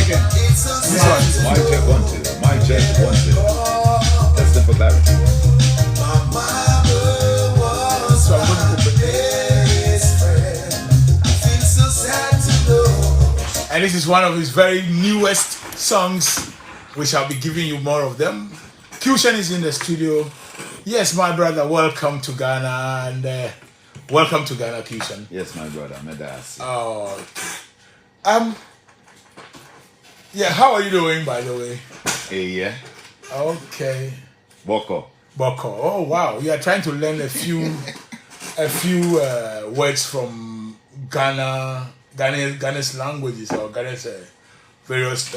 Jamaican. This one. My jet wanted. My jet wanted. That's the for clarity. So I'm going to open it. And this is one of his very newest songs. We shall be giving you more of them. Qshan is in the studio. Yes, my brother, welcome to Ghana. And welcome to Ghana, Qshan. Yes, my brother. Medas. Oh, yeah, how are you doing, by the way? Hey, yeah. Okay. Boko. Boko. Oh, wow. You are trying to learn a few words from Ghana's languages or Ghana's various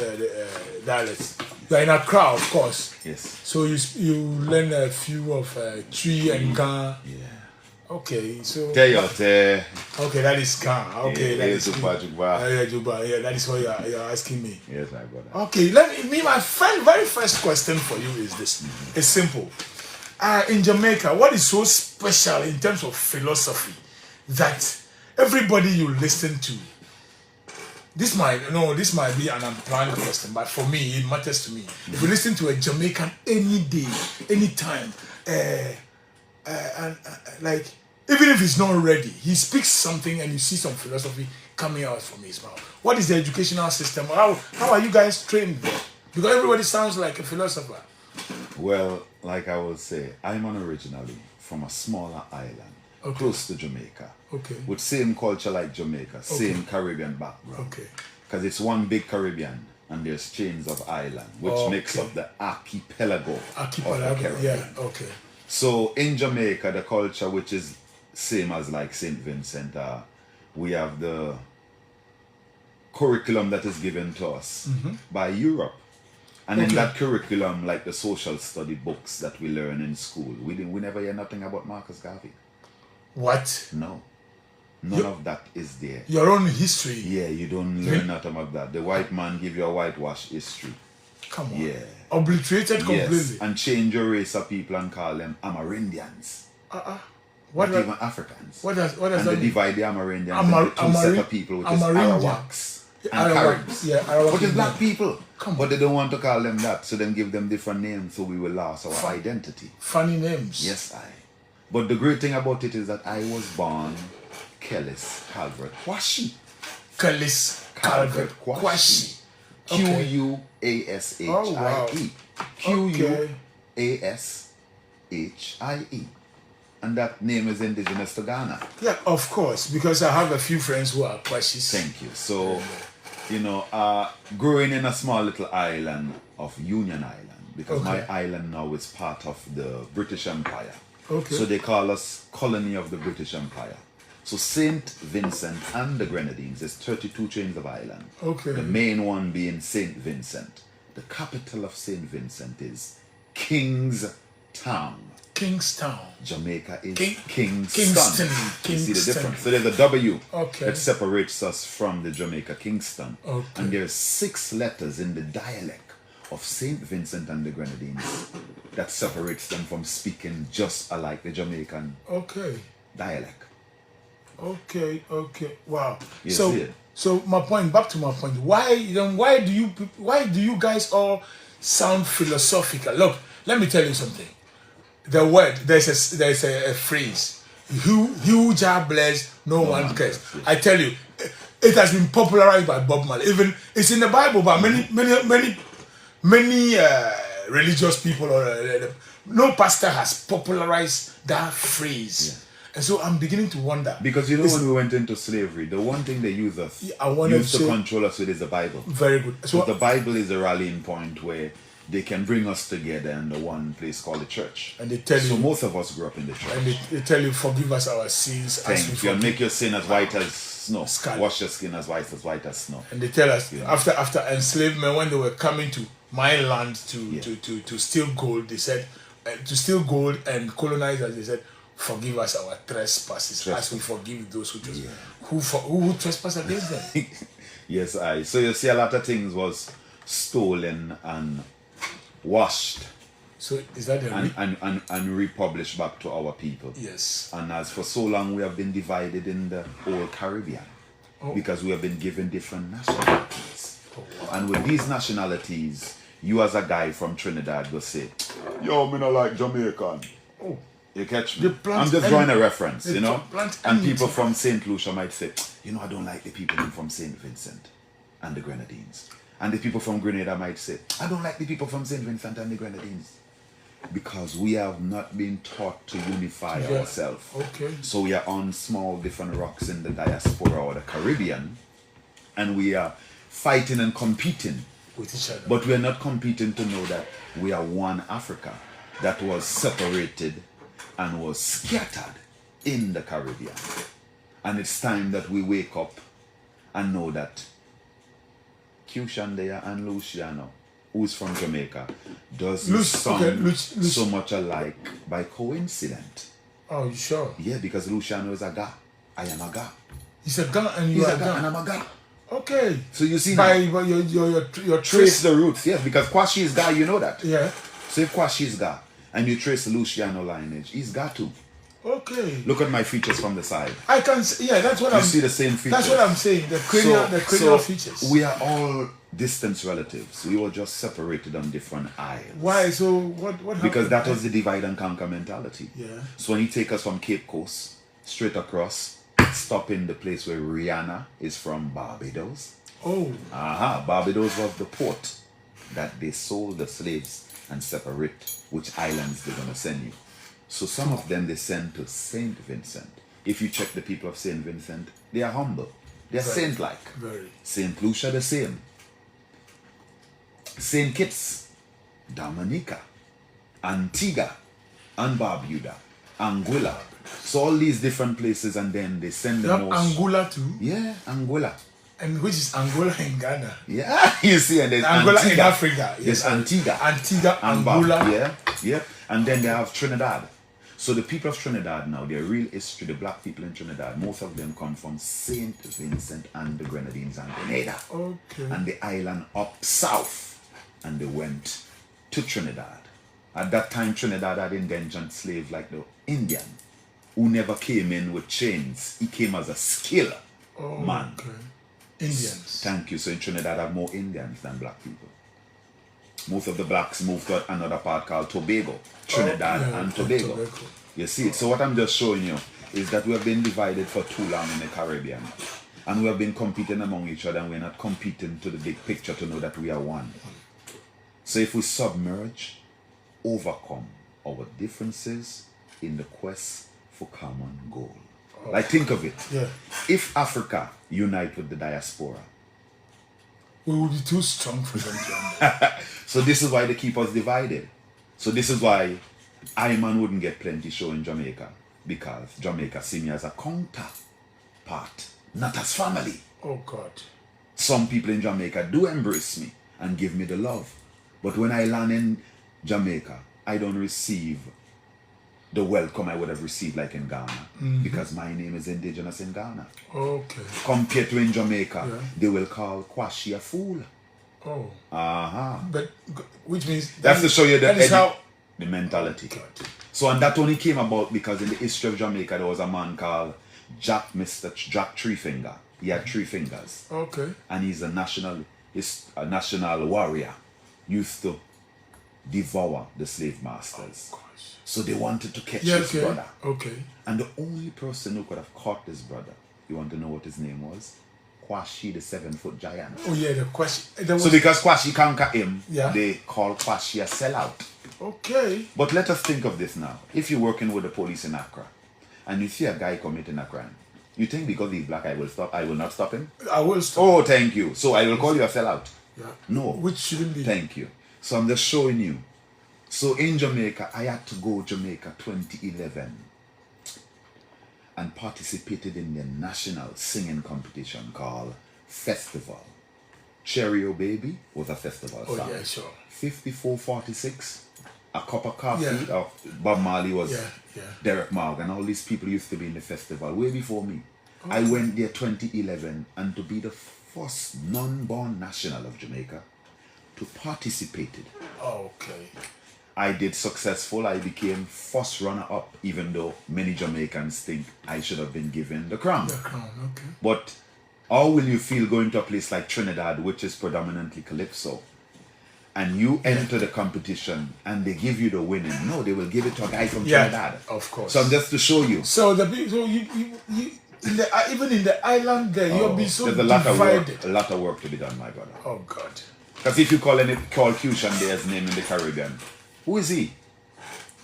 dialects. You are in Accra, of course. Yes. So you learn a few of Twi and Ga. Yeah. Okay, so. Deya. Okay, that is Ga. Okay, that is Juba. Juba. Yeah, that is what you're asking me. Yes, my brother. Okay, my very first question for you is this. It's simple. In Jamaica, what is so special in terms of philosophy that everybody you listen to, this might be an unplanned question, but for me, it matters to me. If you listen to a Jamaican any day, anytime, like, even if he's not ready, he speaks something and you see some philosophy coming out from his mouth. What is the educational system? How are you guys trained there? Because everybody sounds like a philosopher. Well, like I would say, I'm originally from a smaller island, close to Jamaica. Okay. With same culture like Jamaica, same Caribbean background. Okay. Because it's one big Caribbean and there's chains of island, which makes up the archipelago of the Caribbean. Yeah, okay. So in Jamaica, the culture, which is same as like St. Vincent, we have the curriculum that is given to us by Europe. And in that curriculum, like the social study books that we learn in school, we never hear nothing about Marcus Garvey. What? No. None of that is there. Your own history? Yeah, you don't learn nothing about that. The white man give you a whitewash history. Come on. Yeah. Obliterated completely. Yes, and change your race of people and call them Amerindians. What Not even Africans. What does and that they divide the Amerindians into two set of people, which is Arawaks and Caribs. Yeah, Arawaks. Which is black people. But they don't want to call them that, so then give them different names so we will lose our identity. Funny names. Yes, But the great thing about it is that I was born Kellis Calvert Kwashi. Kellis Calvert Kwashi. Quashie. Oh, wow. Quashie. And that name is indigenous to Ghana. Yeah, of course, because I have a few friends who are Kwashis. Thank you. So, growing in a small little island of Union Island, because my island now is part of the British Empire. Okay. So they call us colony of the British Empire. So St. Vincent and the Grenadines is 32 chains of island. Okay. The main one being St. Vincent. The capital of St. Vincent is Kingstown. Kingstown. Jamaica is Kingston. You see the difference? So there's a W that separates us from the Jamaica Kingston. Okay. And there's 6 letters in the dialect of St. Vincent and the Grenadines that separates them from speaking just like the Jamaican dialect. Okay. Wow. You see it? So back to my point. Why do you guys all sound philosophical? Look, let me tell you something. The word, there's a phrase. Who Jah bless, no one cares. I tell you, it has been popularized by Bob Marley. Even it's in the Bible, but many religious people or no pastor has popularized that phrase. Yeah. And so I'm beginning to wonder. Because when we went into slavery, the one thing they used to control us with is the Bible. Very good. So the Bible is the rallying point where they can bring us together in the one place called the church. And they tell you. So most of us grew up in the church. And they tell you, forgive us our sins. Thank you. And make your sin as white as snow. Wash your skin as white as snow. And they tell us after enslavement, when they were coming to my land to steal gold, they said to steal gold and colonize us. They said, forgive us our trespasses as we forgive those who trespass. Who trespass against them. Yes, So you see, a lot of things was stolen and washed. So is that and republished back to our people? Yes. And as for so long we have been divided in the whole Caribbean because we have been given different nationalities. Oh, wow. And with these nationalities, you as a guy from Trinidad will say, yo, me not like Jamaican. Oh. You catch me? I'm just drawing a reference, you know? And people from St. Lucia might say, you know, I don't like the people from St. Vincent and the Grenadines. And the people from Grenada might say, I don't like the people from St. Vincent and the Grenadines. Because we have not been taught to unify ourselves. Okay. So we are on small different rocks in the diaspora or the Caribbean, and we are fighting and competing with each other. But we are not competing to know that we are one Africa that was separated and was scattered in the Caribbean. And it's time that we wake up and know that Qshan, Deya, and Luciano, who's from Jamaica, doesn't sound so much alike by coincidence. Oh, you sure? Yeah, because Luciano is a Ga. I am a Ga. He's a Ga and you are a Ga. And I'm a Ga. Okay. So you see by now, your trace the roots, yes, because Kwashi is Ga, you know that. Yeah. So if Kwashi is Ga and you trace the Luciano lineage, he's Ga too. Okay. Look at my features from the side. I can see, yeah, that's what you see the same features. That's what I'm saying. The cranial features. We are all distant relatives. We were just separated on different isles. Why? So what happened? Because that was the divide and conquer mentality. Yeah. So when you take us from Cape Coast straight across, stop in the place where Rihanna is from, Barbados. Oh. Barbados was the port that they sold the slaves and separate which islands they're going to send you. So some of them they send to St. Vincent. If you check the people of St. Vincent, they are humble. They are saint-like. Very. St. Lucia the same. St. Kitts, Dominica, Antigua, and Barbuda, Anguilla. So all these different places, and then they send the most. Angola too? Yeah, Angola. And which is Angola in Ghana? Yeah, you see, and there's Angola Antigua. in Africa. Yes. There's Antigua. Antigua, and Angola. Yeah. And then they have Trinidad. So the people of Trinidad now, their real history, the black people in Trinidad, most of them come from St. Vincent and the Grenadines and Grenada. Okay. And the island up south. And they went to Trinidad. At that time, Trinidad had indentured slaves like the Indian, who never came in with chains. He came as a skilled man. Okay. Indians. Thank you. So in Trinidad, have more Indians than black people. Most of the blacks moved to another part called Tobago, Trinidad and Tobago. You see it. So what I'm just showing you is that we have been divided for too long in the Caribbean. And we have been competing among each other, and we're not competing to the big picture to know that we are one. So if we submerge, overcome our differences in the quest for common goal. Like think of it. Yeah. If Africa unite with the diaspora, we will be too strong for them to handle. So this is why they keep us divided. So this is why Iman wouldn't get plenty show in Jamaica, because Jamaica see me as a counterpart, not as family. Oh God. Some people in Jamaica do embrace me and give me the love. But when I land in Jamaica, I don't receive the welcome I would have received like in Ghana, because my name is indigenous in Ghana. Okay. Compared to in Jamaica, they will call Kwashi a fool. Oh. But which means that's to show you the mentality. God. So and that only came about because in the history of Jamaica there was a man called Jack Three Finger. He had 3 fingers. Okay. And he's a national warrior. Used to devour the slave masters. Oh, so they wanted to catch his brother. Okay. And the only person who could have caught this brother, you want to know what his name was? Kwashi, the 7-foot giant. Oh yeah, the Kwashi. So because Kwashi conquered him, yeah, they call Kwashi a sellout. Okay. But let us think of this now. If you're working with the police in Accra, and you see a guy committing a crime, you think because he's black I will not stop him? I will stop. Oh, thank you. So I will call you a sellout. Yeah. No. Which shouldn't be. Thank you. So I'm just showing you. So in Jamaica, I had to go Jamaica 2011 and participated in the national singing competition called Festival. Cherry O Baby was a festival song. Oh yeah, sure. 54-46, A Cup of Coffee, Bob Marley was Derek Morgan. All these people used to be in the festival way before me. Okay. I went there 2011 and to be the first non-born national of Jamaica to participate. Okay. I did successful. I became first runner-up, even though many Jamaicans think I should have been given the crown. The crown, okay. But How will you feel going to a place like Trinidad, which is predominantly calypso, and you enter the competition and they give you the winning? No, they will give it to a guy from Trinidad. Of course. So I'm just to show you. So you in the, even in the island there, you'll be so there's divided. a lot of work to be done, my brother. Oh God. Because if you call Qshan Deya's name in the Caribbean, who is he?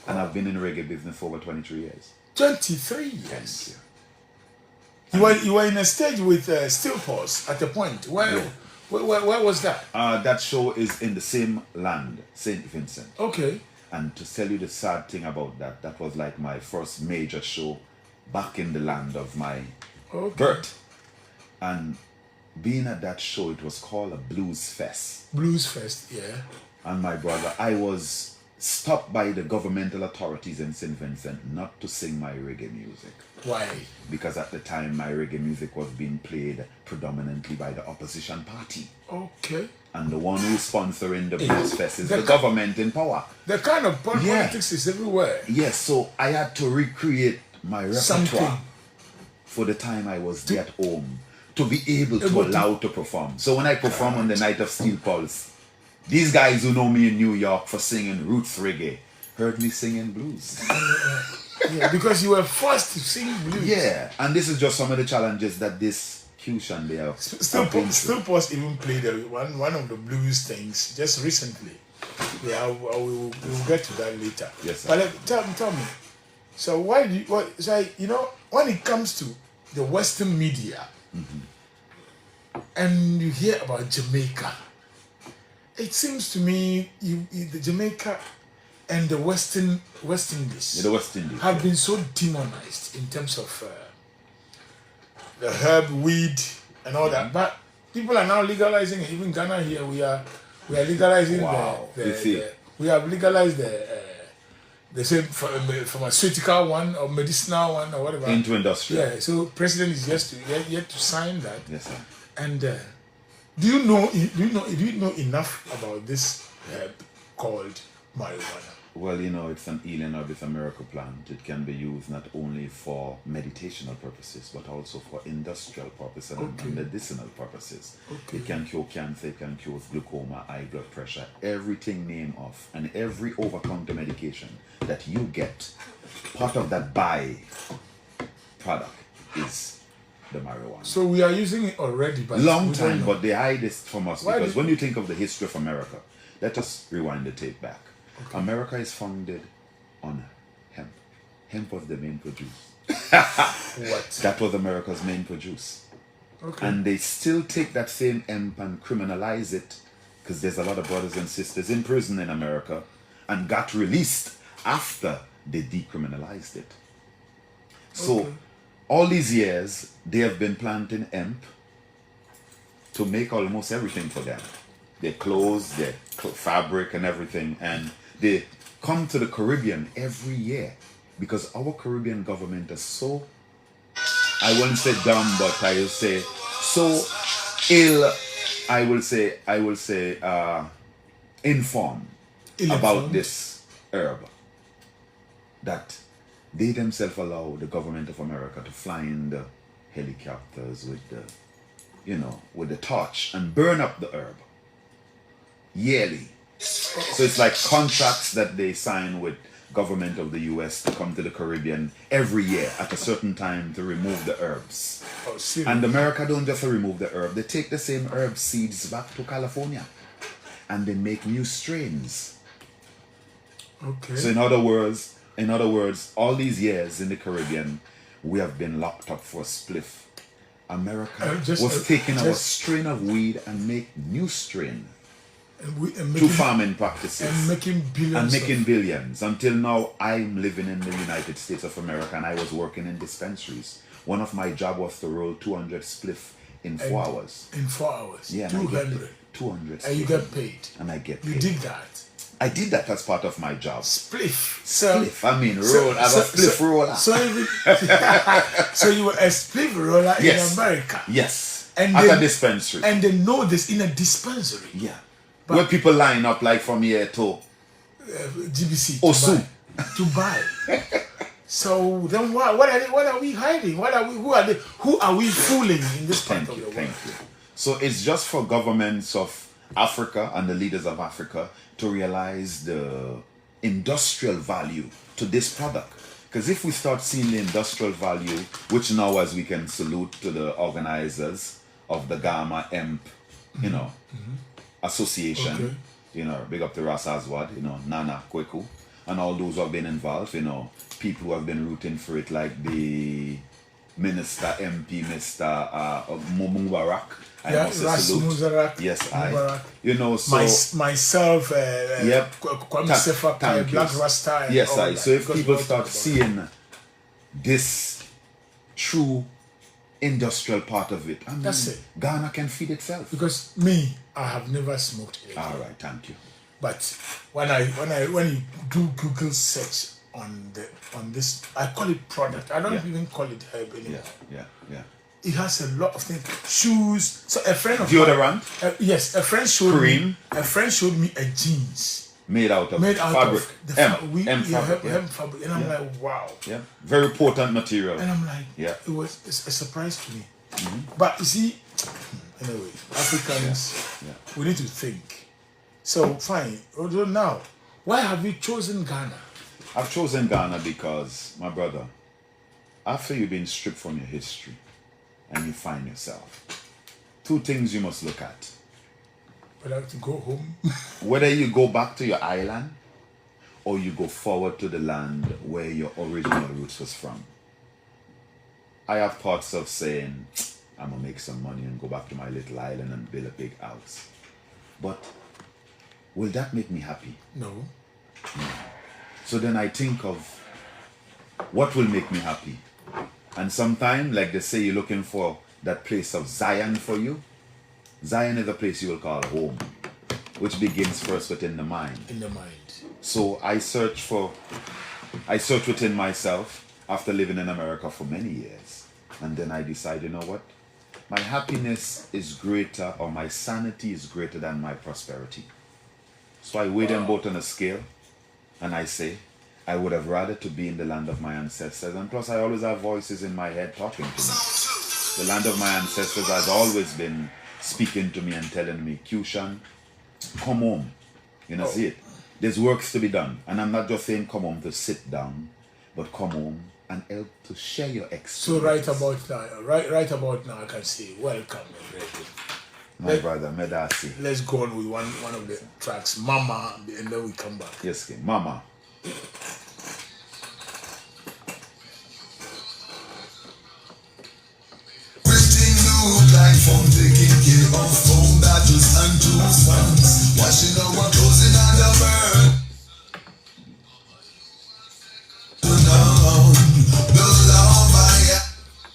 And I've been in the reggae business for over 23 years. 23 years. You were in a stage with Steel Pulse at a point. Where was that? That show is in the same land, St. Vincent. Okay. And to tell you the sad thing about that, that was like my first major show back in the land of my birth. And being at that show, it was called a Blues Fest. Blues Fest, yeah. And my brother, I was stopped by the governmental authorities in St. Vincent not to sing my reggae music. Why? Because at the time my reggae music was being played predominantly by the opposition party. Okay. And the one who's sponsoring the Blues Fest is the government in power. The kind of politics is everywhere. Yes, so I had to recreate my repertoire for the time I was there at home to be able to allow to perform. So when I perform on the night of Steel Pulse, these guys who know me in New York for singing roots reggae heard me singing blues. Yeah, because you were forced to sing blues. Yeah, and this is just some of the challenges that this Qshan Deya Steel Pulse even played one of the blues things just recently. Yeah, we'll get to that later. Yes, sir. But tell me. So why do you, when it comes to the Western media, and you hear about Jamaica, it seems to me the Jamaica and the West Indies, have been so demonized in terms of the herb, weed, and all that. But people are now legalizing it. Even Ghana here, we are legalizing we have legalized the same pharmaceutical one or medicinal one or whatever. Into industrial. Yeah. So president is yet to sign that. Yes, sir. And do you know enough about this herb called marijuana? Well, it's an healing herb, it's a miracle plant. It can be used not only for meditational purposes, but also for industrial purposes and medicinal purposes. Okay. It can cure cancer, it can cure glaucoma, high blood pressure, everything named off. And every over-counter medication that you get, part of that by-product is the marijuana. So we are using it already, but long time, but they hide this from us because when you think of the history of America, let us rewind the tape back. Okay. America is founded on hemp. Hemp was the main produce. What? That was America's main produce. Okay. And they still take that same hemp and criminalize it because there's a lot of brothers and sisters in prison in America and got released after they decriminalized it. So all these years, they have been planting hemp to make almost everything for them. Their clothes, their fabric and everything. And they come to the Caribbean every year because our Caribbean government is so, I wouldn't say dumb, but I will say so ill, I will say informed about this herb that they themselves allow the government of America to fly in the helicopters with the torch and burn up the herb yearly. So it's like contracts that they sign with government of the US to come to the Caribbean every year at a certain time to remove the herbs. Oh, seriously? And America don't just remove the herb, they take the same herb seeds back to California and they make new strains. Okay. So in other words, all these years in the Caribbean, we have been locked up for a spliff. America was taking our strain of weed and make new strain through farming practices and making billions. Until now, I'm living in the United States of America and I was working in dispensaries. One of my job was to roll 200 spliff in 4 hours. In 4 hours? Yeah, 200. 200 and you get paid. And I get paid. You did that? I did that as part of my job. Spliff. Spliff. I mean, spliff roller. So you were a spliff roller in America. Yes. And at a dispensary. And they know this in a dispensary. Yeah. But where people line up like from here to GBC Osu to buy. So then what are we hiding? Who are we fooling in this part of the world? Thank you. So it's just for governments of Africa and the leaders of Africa to realize the industrial value to this product. Because if we start seeing the industrial value, which now as we can salute to the organizers of the Gamma Hemp, association, Okay. big up to Ras Aswad, Nana Kweku, and all those who have been involved, people who have been rooting for it, like the Minister MP, Mr. Mubarak. I must salute. Mubarak. Yes, Mubarak. so myself, yep. Kwame Sefa, Black Rasta. And yes, all that, so if because people we start talk about seeing this true industrial part of it, That's it. Ghana can feed itself. Because I have never smoked it. All right, thank you. But when you do Google search on this, I call it product. I don't even call it herb anymore. Yeah. It has a lot of things. Shoes. So a friend of Deodorant. Yes, a friend showed Cream. me. A friend showed me a jeans Made out of fabric. of the fabric. hemp fabric, and I'm like, wow. Yeah, very potent material. And I'm like, it's a surprise to me. But you see, anyway, Africans, we need to think. So fine. Although now, why have you chosen Ghana? I've chosen Ghana because, my brother, after you've been stripped from your history and you find yourself, two things you must look at. But I have to go home. Whether you go back to your island or you go forward to the land where your original roots was from. I have thoughts of saying, I'm going to make some money and go back to my little island and build a big house. But will that make me happy? No. So then I think of what will make me happy. And sometimes, like they say, you're looking for that place of Zion for you. Zion is a place you will call home, which begins first within the mind. In the mind. So I search within myself after living in America for many years. And then I decide, you know what? My happiness is greater, or my sanity is greater than my prosperity. So I weigh them both on a scale. And I say, I would have rather to be in the land of my ancestors. And plus, I always have voices in my head talking to me. The land of my ancestors has always been speaking to me and telling me, Qshan, come home. See it. There's works to be done. And I'm not just saying come home to sit down, but come home and help to share your experience. So right about now, I can say, welcome, my brother, Medasi. Let's go on with one of the tracks, Mama, and then we come back. Yes, Mama. Like from taking care of home battles and two sons, washing our clothes in the burn.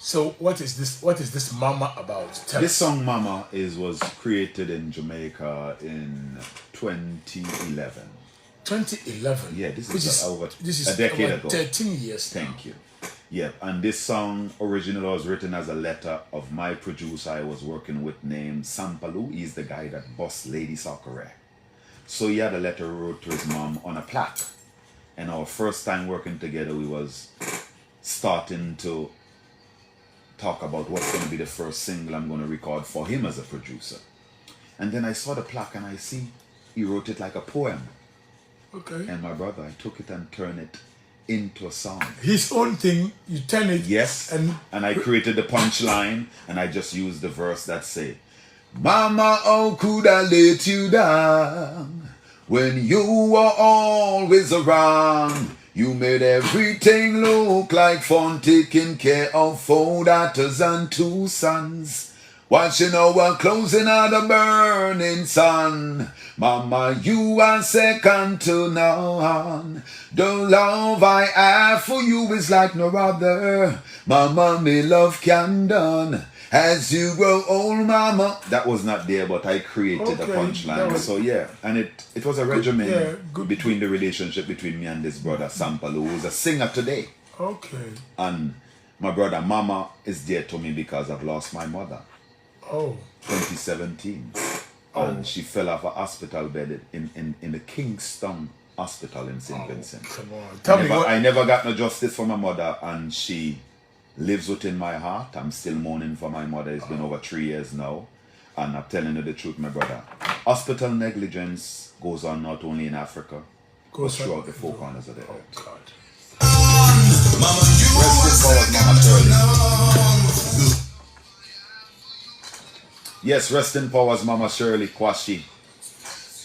So what is this Mama about? This song Mama was created in Jamaica in 2011. 2011. Yeah, this is a decade ago. 13 years. Thank you. Yeah, and this song originally was written as a letter of my producer I was working with named Sampalu. He's the guy that bossed Lady Soccer. So he had a letter he wrote to his mom on a plaque. And our first time working together, we was starting to talk about what's going to be the first single I'm going to record for him as a producer. And then I saw the plaque and I see he wrote it like a poem. Okay. And my brother, I took it and turned it into a song. His own thing, you turn it. Yes. And I created the punchline and I just used the verse that say, Mama, how could I let you down when you were always around? You made everything look like fun, taking care of 4 daughters and 2 sons. Watching our clothes in the burning sun. Mama, you are second to none. The love I have for you is like no other. Mama, me love can done. As you grow old, Mama. That was not there, but I created the punchline. So yeah, and it was a regimen between the relationship between me and this brother Sampalu, who's a singer today. Okay. And my brother Mama is dear to me because I've lost my mother. 2017. And she fell off a hospital bed in the Kingston hospital in St. Vincent. Come on. Tell me what. I never got no justice for my mother, and she lives within my heart. I'm still mourning for my mother. It's been over 3 years now. And I'm telling you the truth, my brother. Hospital negligence goes on not only in Africa, but throughout the four corners of the earth. Oh, God. Mama, you Rest in power, Mama Shirley. Yes, rest in powers, Mama Shirley Kwashi.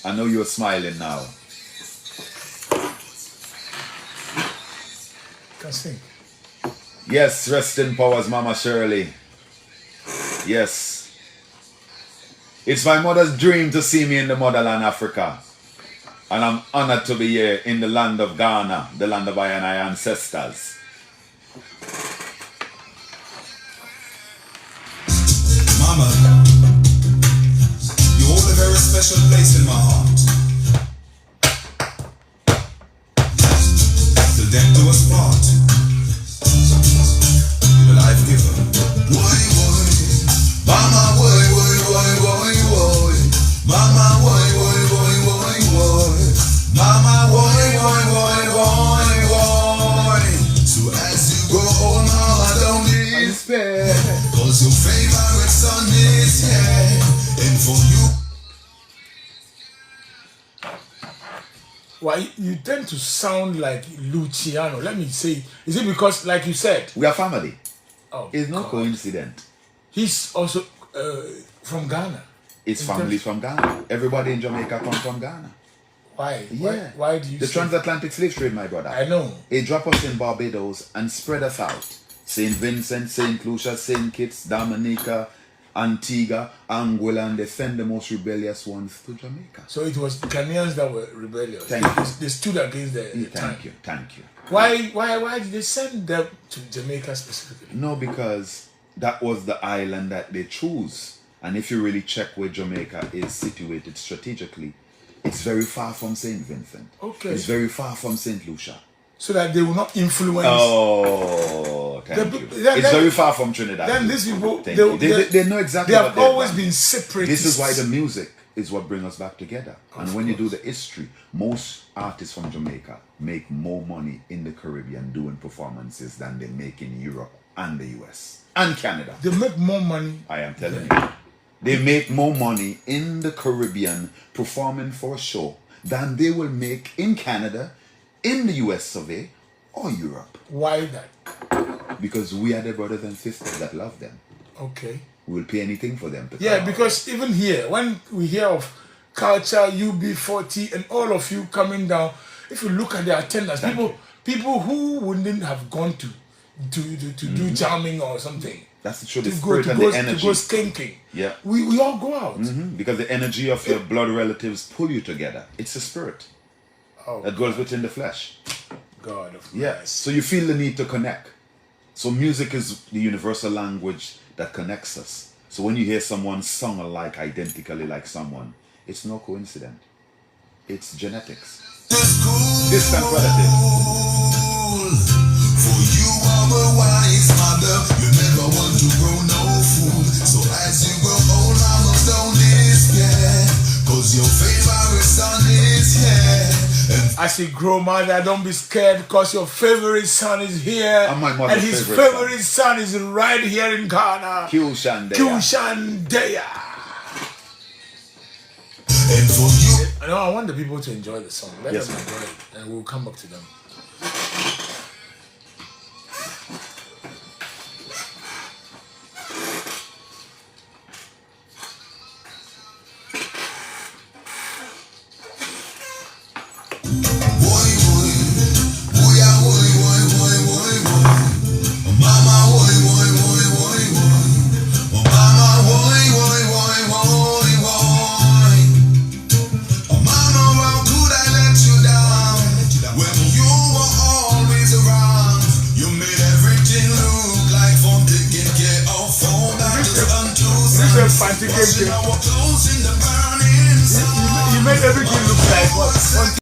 I know you're smiling now. Can sing. Yes, rest in powers, Mama Shirley. Yes. It's my mother's dream to see me in the motherland, Africa. And I'm honored to be here in the land of Ghana, the land of I and I ancestors. Mama, you hold a very special place in my heart. Till death do us part. You're the life giver. Boy, boy. Mama, boy, boy, boy, boy, boy. Mama, boy, boy, boy, boy, boy. Mama, boy, boy, boy, boy, boy. So as you grow old, mama, don't despair. Cause your favorite son is here. And for you. Why you tend to sound like Luciano? Let me say, is it because, like you said, We are family. oh, It's no God. coincidence. He's also from Ghana. It's In family terms- from Ghana. Everybody in Jamaica come from Ghana. Why? Yeah. Why do you The say? transatlantic slave trade, my brother. I know. It dropped us in Barbados and spread us out. St. Vincent, St. Lucia, St. Kitts, Dominica, Antigua, Anguilla, and they send the most rebellious ones to Jamaica. So it was the Ghanaians that were rebellious. Thank you. They stood against the time. Thank you. Why did they send them to Jamaica specifically? No, because that was the island that they chose. And if you really check where Jamaica is situated strategically, it's very far from St. Vincent. Okay. It's very far from St. Lucia. So that they will not influence. Oh, thank The- you. then- It's very far from Trinidad. Then these people, Thank you. They know exactly They what have they've always done. been separate. This is why the music is what brings us back together. And when you do the history, most artists from Jamaica make more money in the Caribbean doing performances than they make in Europe and the US and Canada. They make more money. I am telling you. They make more money in the Caribbean performing for a show than they will make in Canada, in the US of A, or Europe. Why that? Because we are their brothers and sisters that love them. Okay. We will pay anything for them to Yeah, come. because even here, when we hear of culture, UB40, and all of you coming down, if you look at the attendance, people who wouldn't have gone to do jamming or something, That's the truth, the to go spirit to and go the energy. to go skanking. Yeah. We all go out. Because the energy of your blood relatives pull you together. It's a spirit Oh that goes within the flesh. God of Yeah. mercy. So you feel the need to connect. So music is the universal language that connects us. So when you hear someone sung alike, identically like someone, it's no coincidence. It's genetics. Distant relative. For you are a wise mother, you never want to grow no fool. So as you grow old, mama, don't despair. Cause your favorite son is here. And As you grow, mother, don't be scared because your favorite son is here. And my mother's and his favorite son is right here in Ghana. Qshan, Deya. Qshan, Deya. and for you, I know I want the people to enjoy the song. Let Yes, them ma'am. enjoy it, and we'll come back to them. boy, boy, boy, ah, boy, boy, boy, boy, boy. Mama, boy, boy, boy, boy, boy. Mama, boy, boy, boy, boy, boy. Mama, how could I let you down when you were always around? You made everything look like fun, taking care of all that is unto This is a fancy game. washing our clothes in the burning sun. You made everything look like what?